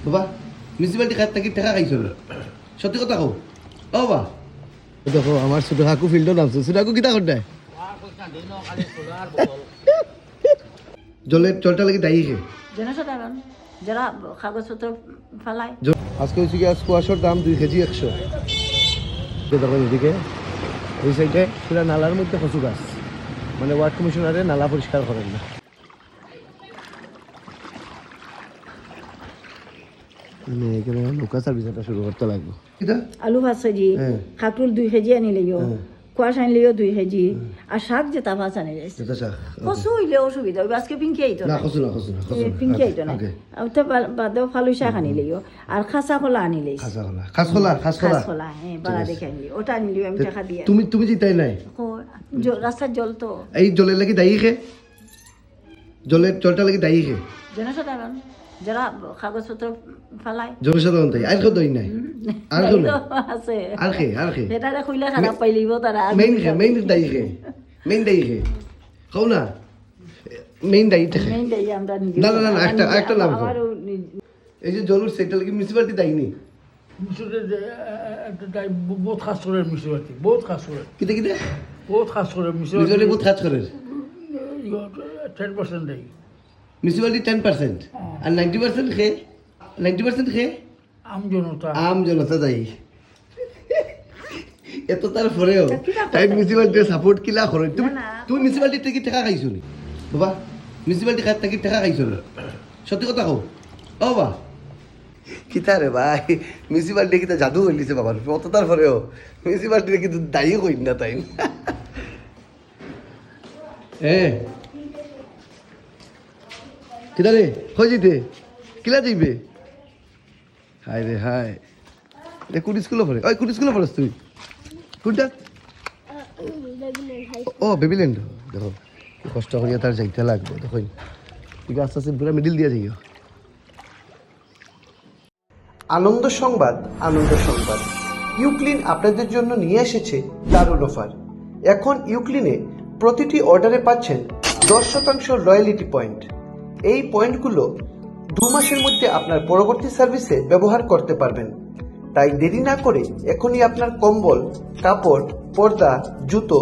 বাবা মিউনিসিপালিটি খাত নাকি টাকা খাইছো সত্যি কথা কও ও বাবা দেখো আমার ছোট কাকু ফিল্ডও নামছে ছোট কাকু কিতা করতে জলটা লাগি দায়ী খে জনসাধারণ যারা কাগজপত্র ফেলায়। আজকে হচ্ছে কি স্কোয়াশের দাম 2 কেজি 100। দেখো এদিকে এই সাইডে পুরা নালার মধ্যে কচু গাছ, মানে ওয়ার্ড কমিশনারে নালা পরিষ্কার করেন না। মানে এখানে নৌকা সার্ভিসটা শুরু করতে লাগবে। আলু ভাজ কেজি, খাকরুল 2 কেজি আনিলেও, কোয়াশ আনলেও 2 কেজি, আর শাক যেটা ভাজ আনি যাইছে। কচু হইলে অসুবিধা হইবে, আজকে পিঙ্কি আইতো না। পিঙ্কি আইতো না। তো বাদেও ফালু শাক আনিলেও, আর খাসা খোলা আনিলেই। খাসখোলা হ্যাঁ, বাড়া দেখে আনলি। ওটা আনলিও আমি টাকা দিয়ে। তুমি জিতাই নাই। রাস্তার জল তো। এই জলের লাগি দায়ী খে, জলটা লাগি দায়ী খে জনসাধারণ যারা কাগজপত্র ফেলায়। জনসাধারণ তাই আর কেউ দই নাই, আর কেউ নাই আছে। আর খে সেটা খুইলে খারাপ পাইলিব তারা। মেইন দায়ী খে কও না মেইন দায়ী থাকে। না একটা নাম এই যে জলুর সেটা লাগি মিউনিসিপালিটি দায়ী নেই। বহুত খাস করে মিউনিসিপালিটি, বহুত খাস করে। কিতে বহুত খাস করে মিউনিসিপালিটি বহুত খাস করে। 10% দেয় মিউনিসিপালিটি 10% আর 90% খে 90% খে আম জনতা দায়ী। এত তার পরেও তাই মিউনিসিপালিটি সাপোর্ট কিলা করে। তুমি মিউনিসিপালিটি থেকে টাকা খাইছো নি বাবা? মিউনিসিপালিটি খাত নাকি টাকা খাইছো সত্যি কথা কও ও বাবা কিতা রে ভাই, মিউনিসিপালিটি কিতা জাদু হইলিছে বাবার অত তার পরেও মিউনিসিপালিটি কিন্তু দায়ী কই না তাই। কিতা রে হয়ে যেতে কিলা যাইবে? হায় রে হায়, কোন স্কুলে পড়ে? ওই কোন স্কুলে পড়াস তুই? কোনটা? ও বেবিল্যান্ড। দেখো কষ্ট করিয়া তার যাইতে লাগবে। দেখো ঠিক আস্তে আস্তে পুরো মিডিল দিয়ে যাইও। আনন্দ সংবাদ ইউক্লিন আপনাদের জন্য নিয়ে এসেছে দারুণ অফার। এখন ইউক্লিনে প্রতিটি অর্ডারে পাচ্ছেন 10% রয়্যালিটি পয়েন্ট। এই পয়েন্টগুলো 2 মাসের মধ্যে আপনার পরবর্তী সার্ভিসে ব্যবহার করতে পারবেন। তাই দেরি না করে এখনই আপনার কম্বল, কাপড়, পর্দা, জুতো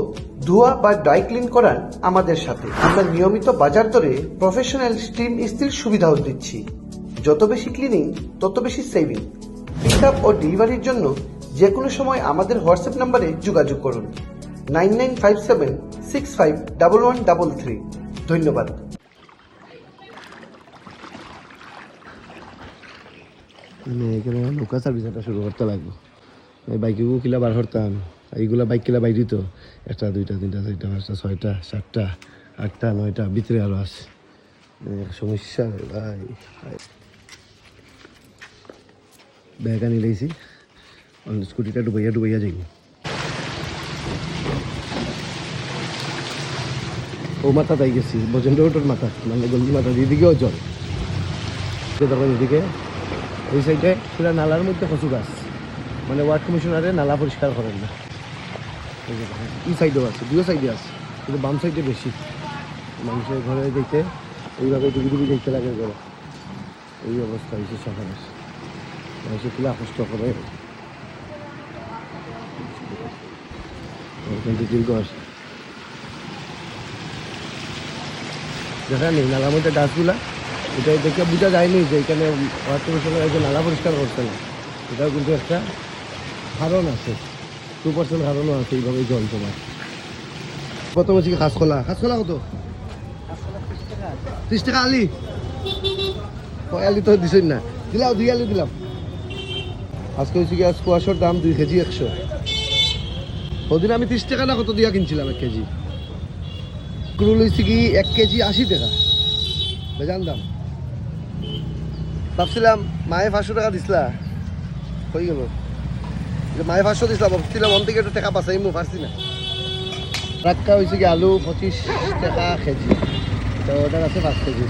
ধোয়া বা ড্রাই ক্লিন করান আমাদের সাথে। আমরা নিয়মিত বাজার দরে প্রফেশনাল স্টিম ইস্ত্রির সুবিধাও দিচ্ছি। যত বেশি ক্লিনিং তত বেশি সেভিং। পিক আপ ও ডেলিভারির জন্য যে কোনো সময় আমাদের হোয়াটসঅ্যাপ নম্বরে যোগাযোগ করুন 9957651133। ধন্যবাদ। মানে এখানে নৌকা সার্ভিসটা শুরু করতে লাগবে। বাইকগুলো কিলা বার করতাম, এইগুলা বাইক কিলা বাইরে তো 1টা 2টা 3টা 4টা 5টা 6টা 7টা 8টা 9টা ভিতরে আরো আছে। সমস্যা ভাই, ব্যাগ আনি লাইছি, স্কুটিটা ডুবাইয়া যাইব। ও মাথা তাই গেছি বজেন্দ্র রোডের মাথা, মানে গলদি মাথা দিদিকেও জল। তখন এদিকে ওই সাইডে পুরা নালার মধ্যে কচু গাছ, মানে ওয়ার্ড কমিশনারে নালা পরিষ্কার করেন না। এই সাইডেও আছে, 2 সাইডে আছে, কিন্তু বাম সাইডে বেশি। মানুষের ঘরে যেতে এইভাবে ডুবি দেখতে লাগে ঘরে। এই অবস্থা হয়েছে সকালের, মানুষের কিলা কষ্ট করে। কিন্তু দীর্ঘ আসে দেখা নেই নালার মধ্যে গাছগুলা, এটা দেখে বোঝা যায়নি যে এখানে ওয়ার্ড কমিশনার একজন নালা পরিষ্কার করছে না। এটাও কিন্তু একটা কারণ আছে, 2% কারণও আছে এইভাবে জল তোমার। কত বলছি খাসকলা কত? 30 টাকা আলি। আলি তো দিছই না, দিলাম 2 আলি দিলাম। আজকে হচ্ছে কি স্কোয়াশের দাম 2 কেজি 100। ওদিন আমি 30 টাকা না কত দিয়া কিনছিলাম 1 কেজি। ক্রুল হয়েছে কি 1 কেজি 80 টাকা বেজান দাম। ভাবছিলাম মায়ে 500 টাকা দিছিলা, হয়ে গেল যে মায়ে 500 দিছিলাম, ভাবছিলাম অন থেকে একটু টাকা পাচাই মু পারছি না। রাখা হয়েছে কি আলু 25 টাকা কেজি, এটা অর্ডার আছে 5 কেজি।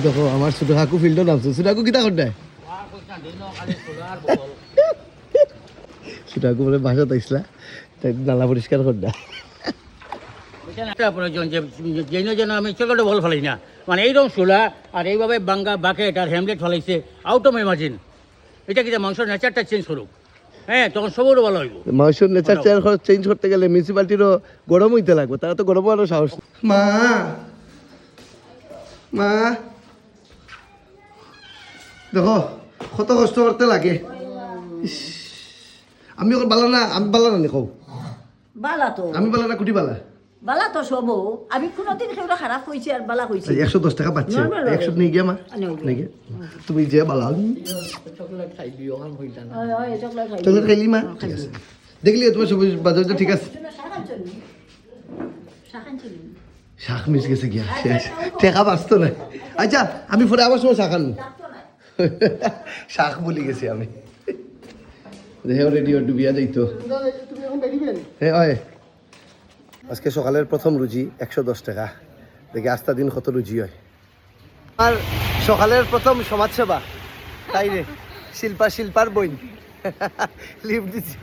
দেখো আমার ছোট কাকু ফিল্ডও নামছে। ছোট কাকু কিতা করতে? ছোট কাকু বলে বাসা তাইছিলা, তাই নালা পরিষ্কার করতে। যেন আমি চোখটা বল ফেলাই না, মানে এইরকম চুলা আর এইভাবে বাঙ্গা বাকেট আর হ্যামলেট ফলাইছে আউট অফ ইমাজিন। এটা কি যে মানুষের নেচারটা চেঞ্জ করুক, হ্যাঁ তখন সবরও ভালো হইব। মানুষের নেচার চেঞ্জ করতে গেলে মিউনিসিপালিটিরও গরম হইতে লাগবে, তারা তো গরম হওয়ারও সাহস নেই। মা মা দেখো কত কষ্ট করতে লাগে। ইস, আমি ওকে বালা না, আমি বালা না দেখো, বালা তো আমি বালা না কুটি বালা। বালা তো সব আমি কোনোদিন কেউ খারাপ হয়েছে আর বালা হয়েছে 110 টাকা পাচ্ছে, Normal 100 নিয়ে গিয়ে মা নিয়ে গিয়ে তুমি যে বালা চকলেট খাই দিও কারণ হইতা না। চকলেট খাইলি মা, ঠিক আছে দেখলি তোমার সবুজ বাজারটা ঠিক আছে। শাক মিস গেছে গিয়া শেষ, টেকা বাঁচতো না। আচ্ছা আমি পরে আবার সময় শাক আনবো, শাক বলি গেছি আমি। দেখে রেডিও ডুবিয়া যাইতো। হ্যাঁ হয় আজকে সকালের প্রথম রুজি 110 টাকা, দেখি আস্তা দিন কত রুজি হয়। আর সকালের প্রথম সমাজসেবা তাই রে, শিল্পার বইন লিফট দিচ্ছি।